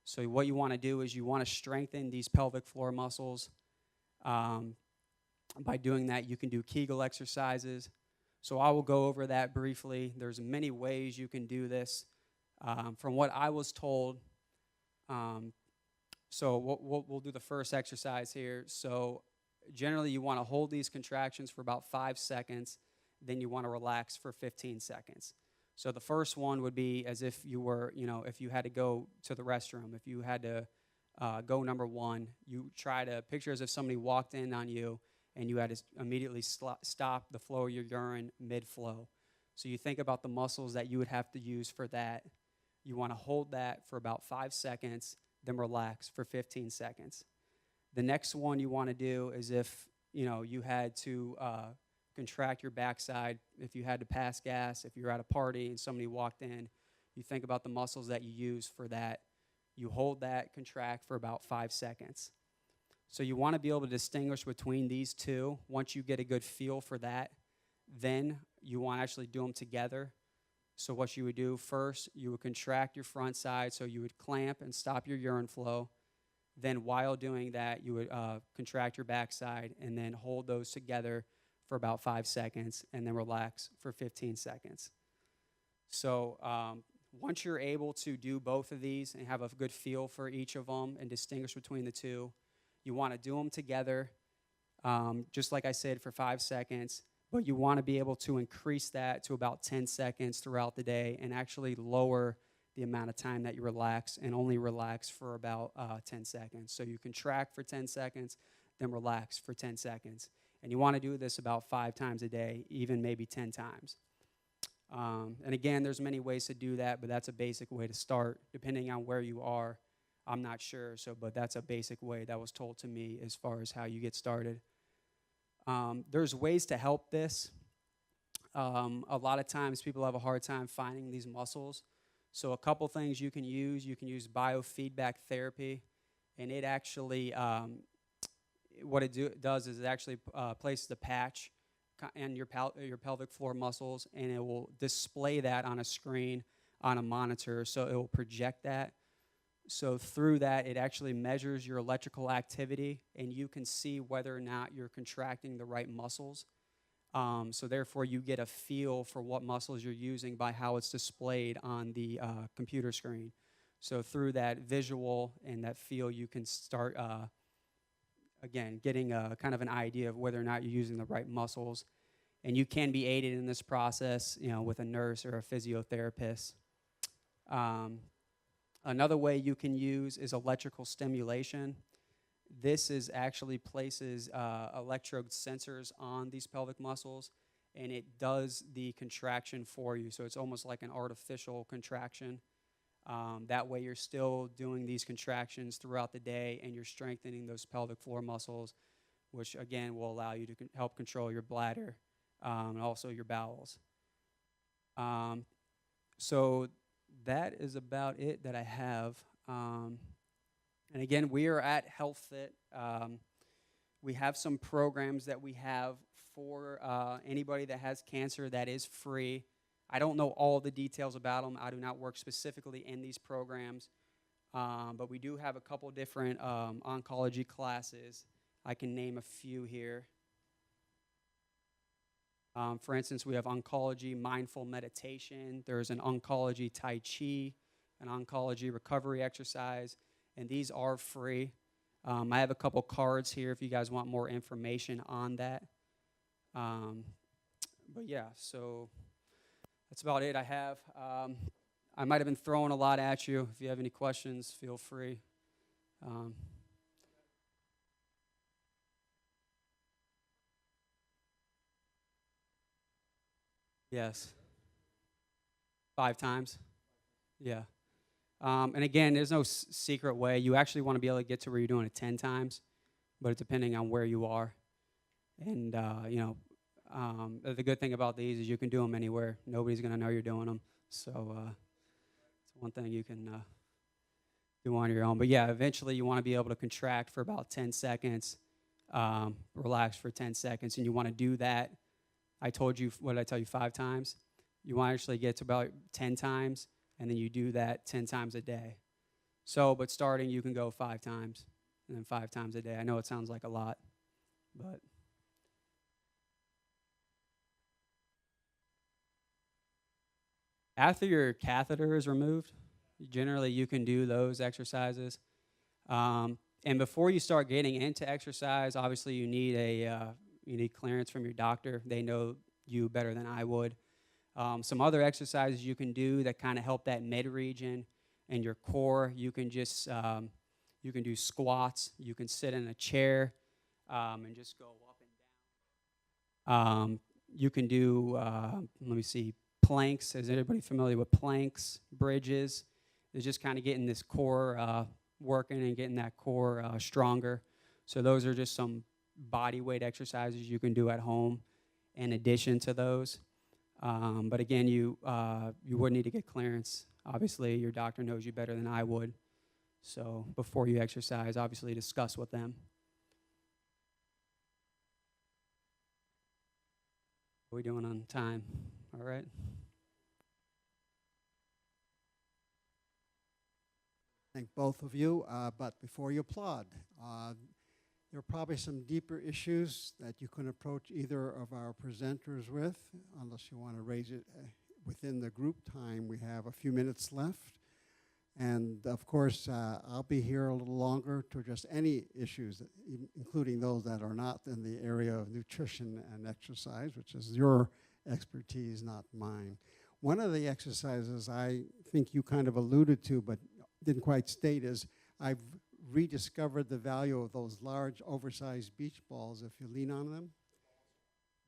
So what you want to do is you want to strengthen these pelvic floor muscles. By doing that, you can do Kegel exercises. So I will go over that briefly. There's many ways you can do this. From what I was told, so we'll do the first exercise here. So generally you want to hold these contractions for about 5 seconds, then you want to relax for 15 seconds. So the first one would be as if you were, if you had to go to the restroom, if you had to go number one, you try to picture as if somebody walked in on you and you had to immediately stop the flow of your urine mid-flow. So you think about the muscles that you would have to use for that. You want to hold that for about 5 seconds, then relax for 15 seconds. The next one you want to do is if, you had to contract your backside, if you had to pass gas, if you're at a party and somebody walked in, you think about the muscles that you use for that. You hold that, contract for about 5 seconds. So you want to be able to distinguish between these two. Once you get a good feel for that, then you want to actually do them together. So what you would do first, you would contract your front side, so you would clamp and stop your urine flow. Then while doing that, you would contract your backside and then hold those together for about 5 seconds and then relax for 15 seconds. So once you're able to do both of these and have a good feel for each of them and distinguish between the two, you want to do them together, just like I said, for 5 seconds. But you want to be able to increase that to about 10 seconds throughout the day and actually lower the amount of time that you relax and only relax for about 10 seconds. So you contract for 10 seconds, then relax for 10 seconds. And you want to do this about 5 times a day, even maybe 10 times. And again, there's many ways to do that, but that's a basic way to start. Depending on where you are, I'm not sure, but that's a basic way that was told to me as far as how you get started. There's ways to help this. A lot of times people have a hard time finding these muscles. So a couple things you can use biofeedback therapy, and it actually, what it does is it actually places a patch in your pelvic floor muscles, and it will display that on a screen on a monitor, so it will project that. So through that, it actually measures your electrical activity, and you can see whether or not you're contracting the right muscles. So therefore, you get a feel for what muscles you're using by how it's displayed on the computer screen. So through that visual and that feel, you can start, again, getting a kind of an idea of whether or not you're using the right muscles. And you can be aided in this process, with a nurse or a physiotherapist. Another way you can use is electrical stimulation. This is actually places electrode sensors on these pelvic muscles, and it does the contraction for you. So it's almost like an artificial contraction. That way you're still doing these contractions throughout the day, and you're strengthening those pelvic floor muscles, which again will allow you to help control your bladder and also your bowels. So that is about it that I have. And again, we are at HealthFit. We have some programs that we have for anybody that has cancer that is free. I don't know all the details about them. I do not work specifically in these programs. But we do have a couple different oncology classes. I can name a few here. For instance, we have oncology mindful meditation. There's an oncology Tai Chi, an oncology recovery exercise, and these are free. I have a couple cards here if you guys want more information on that. But yeah, so that's about it I have. I might have been throwing a lot at you. If you have any questions, feel free. Yes. 5 times. Yeah. And again, there's no secret way. You actually want to be able to get to where you're doing it 10 times, but it's depending on where you are. And, the good thing about these is you can do them anywhere. Nobody's going to know you're doing them. So it's one thing you can do on your own. But, yeah, eventually you want to be able to contract for about 10 seconds, relax for 10 seconds, and you want to do that. I told you, what did I tell you, 5 times? You want to actually get to about 10 times, and then you do that 10 times a day. So, but starting, you can go 5 times, and then 5 times a day. I know it sounds like a lot, but. After your catheter is removed, generally you can do those exercises. And before you start getting into exercise, obviously you need clearance from your doctor. They know you better than I would. Some other exercises you can do that kind of help that mid region and your core. You can just you can do squats. You can sit in a chair and just go up and down. You can do let me see, planks. Is anybody familiar with planks, bridges? It's just kind of getting this core working and getting that core stronger. So those are just some body weight exercises you can do at home in addition to those. But again, you would need to get clearance. Obviously, your doctor knows you better than I would. So before you exercise, obviously discuss with them. What are we doing on time? All right. Thank both of you, but before you applaud, there are probably some deeper issues that you can approach either of our presenters with, unless you want to raise it within the group time. We have a few minutes left. And of course, I'll be here a little longer to address any issues, including those that are not in the area of nutrition and exercise, which is your expertise, not mine. One of the exercises I think you kind of alluded to, but didn't quite state, is I've rediscovered the value of those large, oversized beach balls if you lean on them.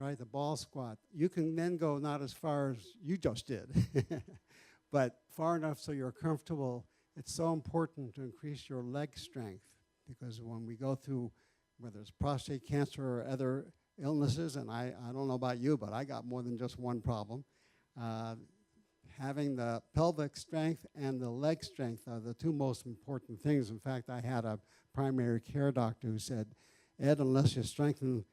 Right, the ball squat. You can then go not as far as you just did, but far enough so you're comfortable. It's so important to increase your leg strength, because when we go through, whether it's prostate cancer or other illnesses, and I don't know about you, but I got more than just one problem. Having the pelvic strength and the leg strength are the two most important things. In fact, I had a primary care doctor who said, Ed, unless you strengthen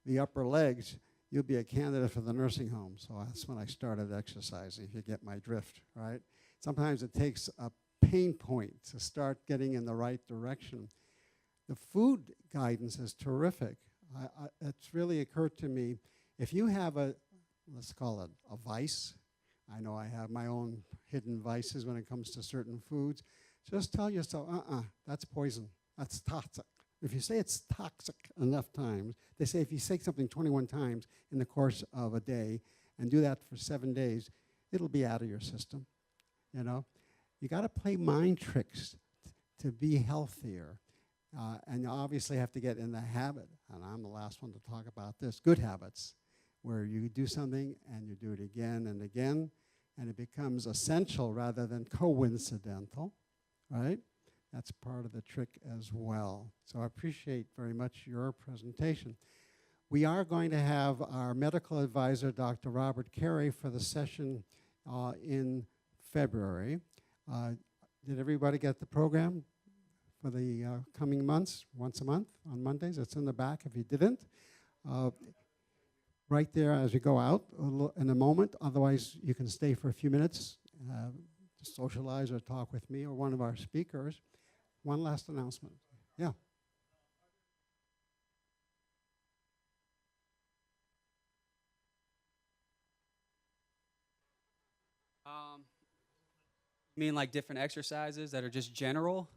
the upper legs, you'll be a candidate for the nursing home. So that's when I started exercising, if you get my drift, right? Sometimes it takes a pain point to start getting in the right direction. The food guidance is terrific. It's really occurred to me, if you have let's call it a vice, I know I have my own hidden vices when it comes to certain foods, just tell yourself, that's poison, that's toxic. If you say it's toxic enough times, they say if you say something 21 times in the course of a day and do that for 7 days, it'll be out of your system, you know? You got to play mind tricks to be healthier. And you obviously have to get in the habit, and I'm the last one to talk about this, good habits, where you do something and you do it again and again, and it becomes essential rather than coincidental, right? That's part of the trick as well. So I appreciate very much your presentation. We are going to have our medical advisor, Dr. Robert Carey, for the session in February. Did everybody get the program for the coming months, once a month on Mondays? It's in the back if you didn't. Right there as we go out in a moment. Otherwise, you can stay for a few minutes to socialize or talk with me or one of our speakers. One last announcement. Yeah. You mean like different exercises that are just general?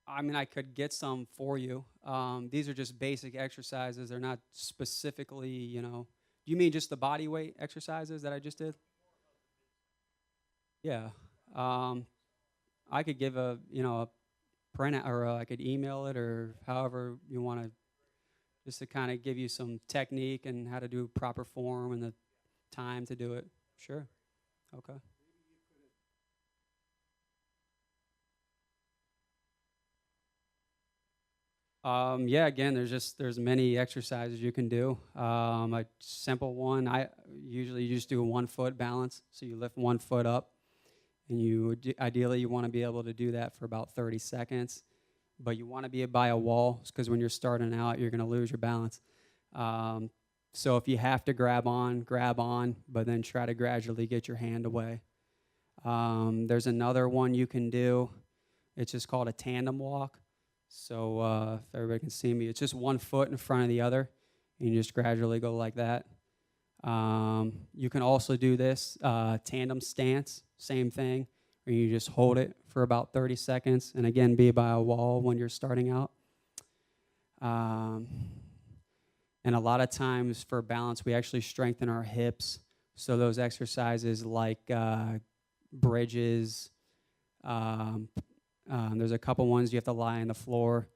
I mean, I could get some for you. These are just basic exercises. They're not specifically, Do you mean just the body weight exercises that I just did? Yeah. I could give a print or I could email it or however you want to, just to kind of give you some technique and how to do proper form and the time to do it. Sure. Okay. Yeah, again, there's many exercises you can do. A simple one, I usually just do a 1 foot balance. So you lift 1 foot up, and ideally you want to be able to do that for about 30 seconds. But you want to be by a wall, because when you're starting out, you're going to lose your balance. So if you have to grab on, but then try to gradually get your hand away. There's another one you can do. It's just called a tandem walk. So if everybody can see me, it's just 1 foot in front of the other, and you just gradually go like that. You can also do this tandem stance, same thing, where you just hold it for about 30 seconds, and again, be by a wall when you're starting out. And a lot of times for balance, we actually strengthen our hips. So those exercises like bridges, there's a couple ones you have to lie on the floor.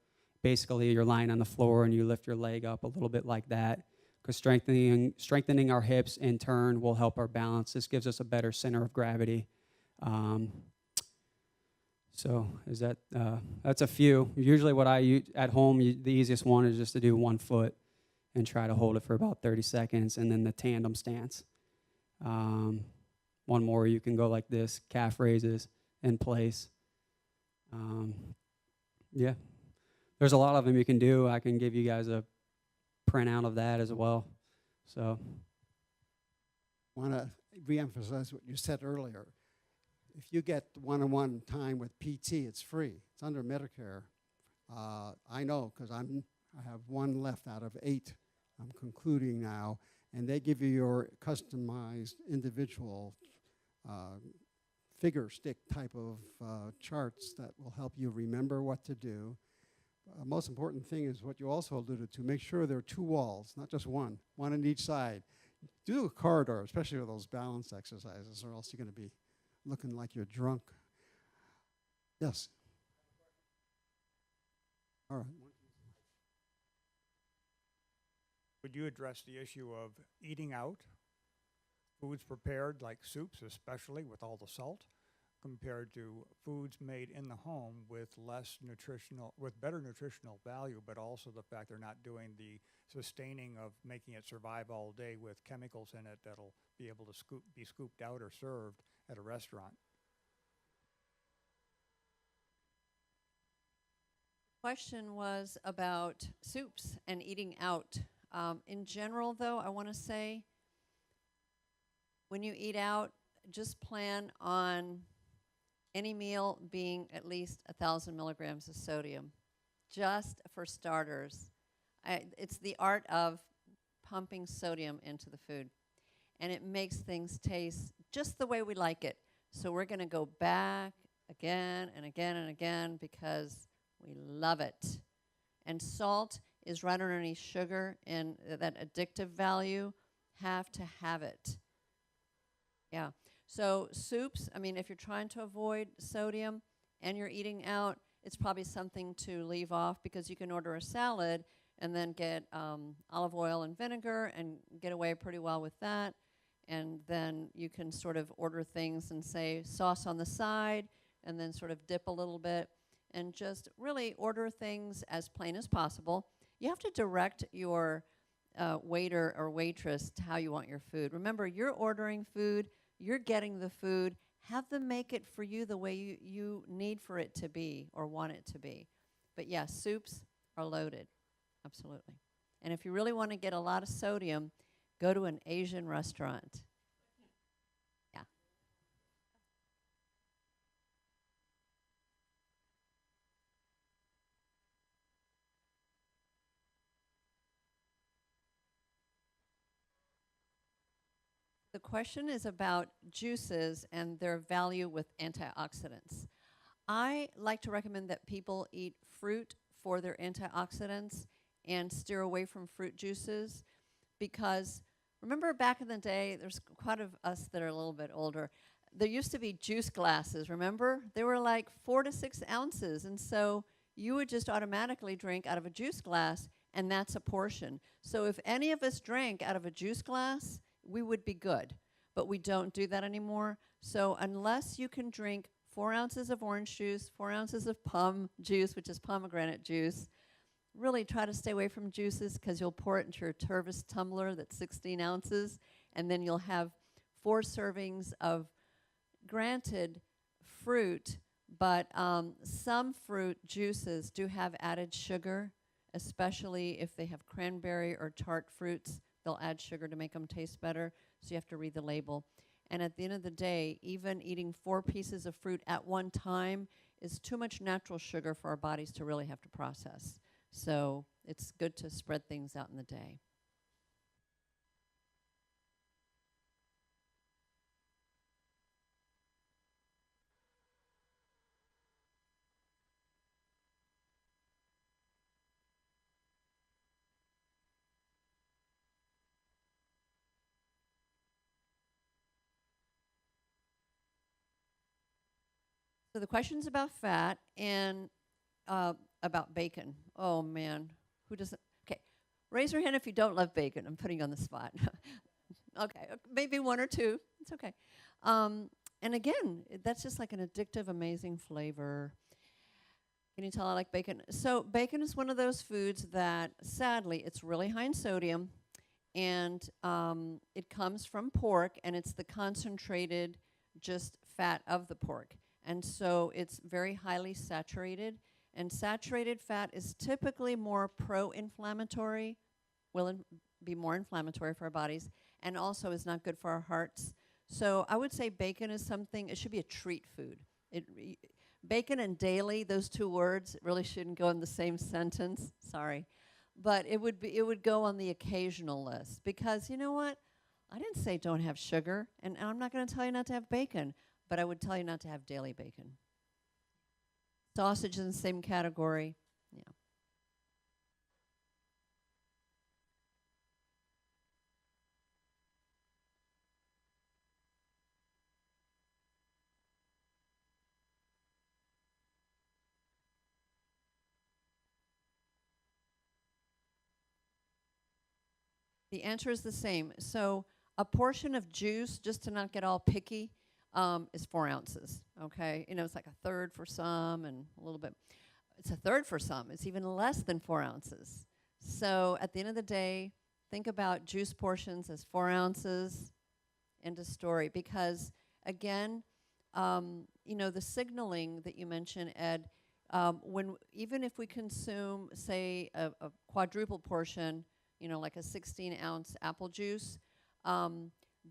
Basically, you're lying on the floor and you lift your leg up a little bit like that, because strengthening our hips in turn will help our balance. This gives us a better center of gravity. So that's a few. Usually what I use at home, the easiest one is just to do 1 foot and try to hold it for about 30 seconds, and then the tandem stance. One more, you can go like this, calf raises in place. Yeah, there's a lot of them you can do. I can give you guys a printout of that as well. So, Want to reemphasize what you said earlier. If you get one-on-one time with PT, it's free. It's under Medicare. I know because I have one left out of 8. I'm concluding now, and they give you your customized individual figure stick type of charts that will help you remember what to do. Most important thing is what you also alluded to. Make sure there are 2 walls, not just one on each side. Do a corridor, especially with those balance exercises, or else you're going to be looking like you're drunk. Yes. All right. Would you address the issue of eating out, foods prepared like soups especially with all the salt, compared to foods made in the home with better nutritional value, but also the fact they're not doing the sustaining of making it survive all day with chemicals in it that'll be able to be scooped out or served at a restaurant? Question was about soups and eating out. In general, though, I want to say when you eat out, just plan on any meal being at least 1,000 milligrams of sodium, just for starters. It's the art of pumping sodium into the food, and it makes things taste just the way we like it. So we're going to go back again and again and again because we love it. And salt is right underneath sugar, and that addictive value, have to have it. Yeah. So soups, I mean, if you're trying to avoid sodium and you're eating out, it's probably something to leave off, because you can order a salad and then get olive oil and vinegar and get away pretty well with that. And then you can sort of order things and say sauce on the side and then sort of dip a little bit and just really order things as plain as possible. You have to direct your waiter or waitress to how you want your food. Remember, you're ordering food, you're getting the food. Have them make it for you the way you need for it to be or want it to be. But yes, soups are loaded, absolutely. And if you really want to get a lot of sodium, go to an Asian restaurant. Yeah. The question is about juices and their value with antioxidants. I like to recommend that people eat fruit for their antioxidants and steer away from fruit juices because remember back in the day, there's quite of us that are a little bit older, there used to be juice glasses, remember? They were like 4 to 6 ounces, and so you would just automatically drink out of a juice glass, and that's a portion. So if any of us drank out of a juice glass, we would be good, but we don't do that anymore. So unless you can drink 4 ounces of orange juice, 4 ounces of plum juice, which is pomegranate juice, really try to stay away from juices because you'll pour it into your Tervis tumbler that's 16 ounces, and then you'll have 4 servings of, granted, fruit, but some fruit juices do have added sugar, especially if they have cranberry or tart fruits. They'll add sugar to make them taste better, so you have to read the label. And at the end of the day, even eating 4 pieces of fruit at one time is too much natural sugar for our bodies to really have to process. So it's good to spread things out in the day. So the question's about fat and about bacon. Oh, man. Who doesn't? Okay. Raise your hand if you don't love bacon. I'm putting you on the spot. Okay. Maybe 1 or 2. It's okay. And again, that's just like an addictive, amazing flavor. Can you tell I like bacon? So bacon is one of those foods that, sadly, it's really high in sodium. And it comes from pork, and it's the concentrated just fat of the pork. And so it's very highly saturated. And saturated fat is typically more pro-inflammatory, will be more inflammatory for our bodies, and also is not good for our hearts. So I would say bacon is something, it should be a treat food. Bacon and daily, those 2 words really shouldn't go in the same sentence, sorry. But it would go on the occasional list because you know what? I didn't say don't have sugar, and I'm not going to tell you not to have bacon, but I would tell you not to have daily bacon. Sausage in the same category, yeah. The answer is the same. So a portion of juice, just to not get all picky, is 4 ounces, okay? You know, it's like a third for some and a little bit. It's a third for some. It's even less than 4 ounces. So at the end of the day, think about juice portions as 4 ounces. End of story. Because, again, you know, the signaling that you mentioned, Ed, even if we consume, say, a quadruple portion, you know, like a 16-ounce apple juice,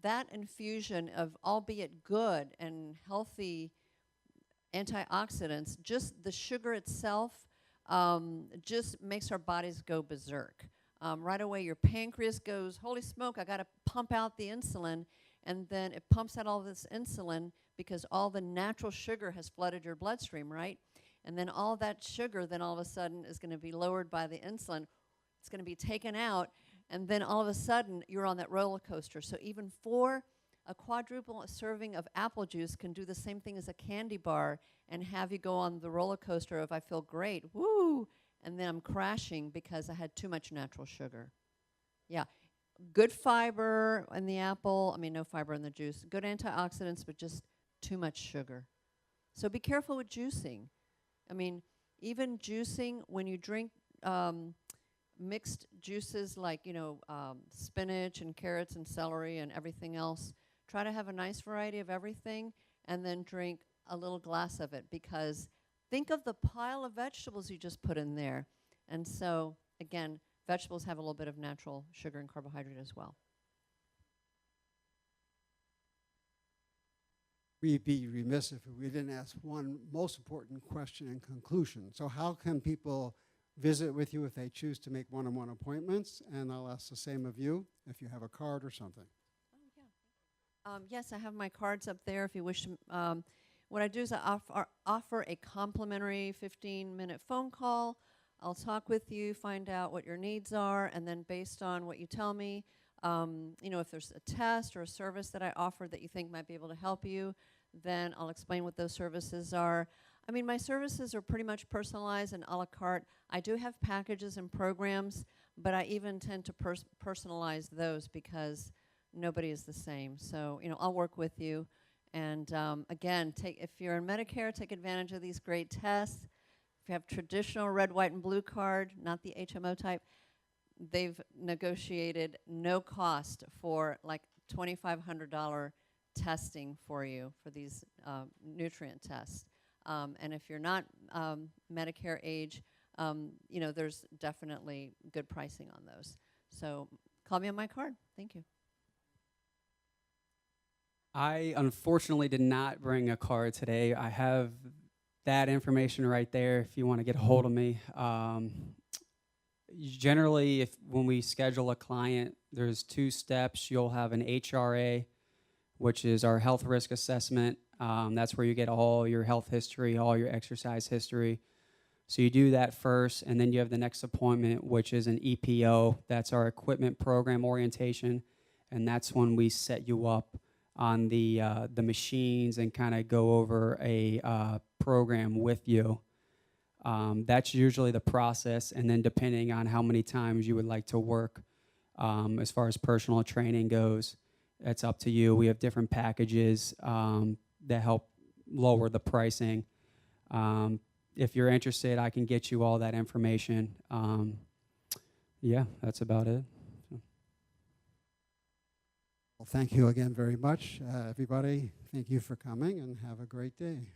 that infusion of albeit good and healthy antioxidants, just the sugar itself just makes our bodies go berserk. Right away, your pancreas goes, holy smoke, I got to pump out the insulin, and then it pumps out all this insulin because all the natural sugar has flooded your bloodstream, right? And then all that sugar then all of a sudden is going to be lowered by the insulin. It's going to be taken out, and then all of a sudden, you're on that roller coaster. So even a quadruple serving of apple juice can do the same thing as a candy bar and have you go on the roller coaster of I feel great, woo, and then I'm crashing because I had too much natural sugar. Yeah, good fiber in the apple. I mean, no fiber in the juice. Good antioxidants, but just too much sugar. So be careful with juicing. I mean, even juicing, when you drink mixed juices like, you know, spinach and carrots and celery and everything else, try to have a nice variety of everything and then drink a little glass of it because think of the pile of vegetables you just put in there. And so, again, vegetables have a little bit of natural sugar and carbohydrate as well. We'd be remiss if we didn't ask one most important question in conclusion. So how can people visit with you if they choose to make one-on-one appointments? And I'll ask the same of you if you have a card or something. Oh, yeah. Yes, I have my cards up there if you wish to. What I do is I offer a complimentary 15-minute phone call. I'll talk with you, find out what your needs are, and then based on what you tell me, if there's a test or a service that I offer that you think might be able to help you, then I'll explain what those services are. I mean, my services are pretty much personalized and a la carte. I do have packages and programs, but I even tend to personalize those because nobody is the same. So, I'll work with you. And again, if you're in Medicare, take advantage of these great tests. If you have traditional red, white, and blue card, not the HMO type, they've negotiated no cost for like $2,500 testing for you for these nutrient tests. And if you're not Medicare age, there's definitely good pricing on those. So call me on my card. Thank you. I unfortunately did not bring a card today. I have that information right there if you want to get a hold of me. Generally, when we schedule a client, there's 2 steps. You'll have an HRA, which is our health risk assessment. That's where you get all your health history, all your exercise history. So you do that first, and then you have the next appointment, which is an EPO. That's our equipment program orientation, and that's when we set you up on the machines and kind of go over a program with you. That's usually the process, and then depending on how many times you would like to work, as far as personal training goes, it's up to you. We have different packages that help lower the pricing. If you're interested, I can get you all that information. Yeah, that's about it. Well, thank you again very much, everybody. Thank you for coming, and have a great day.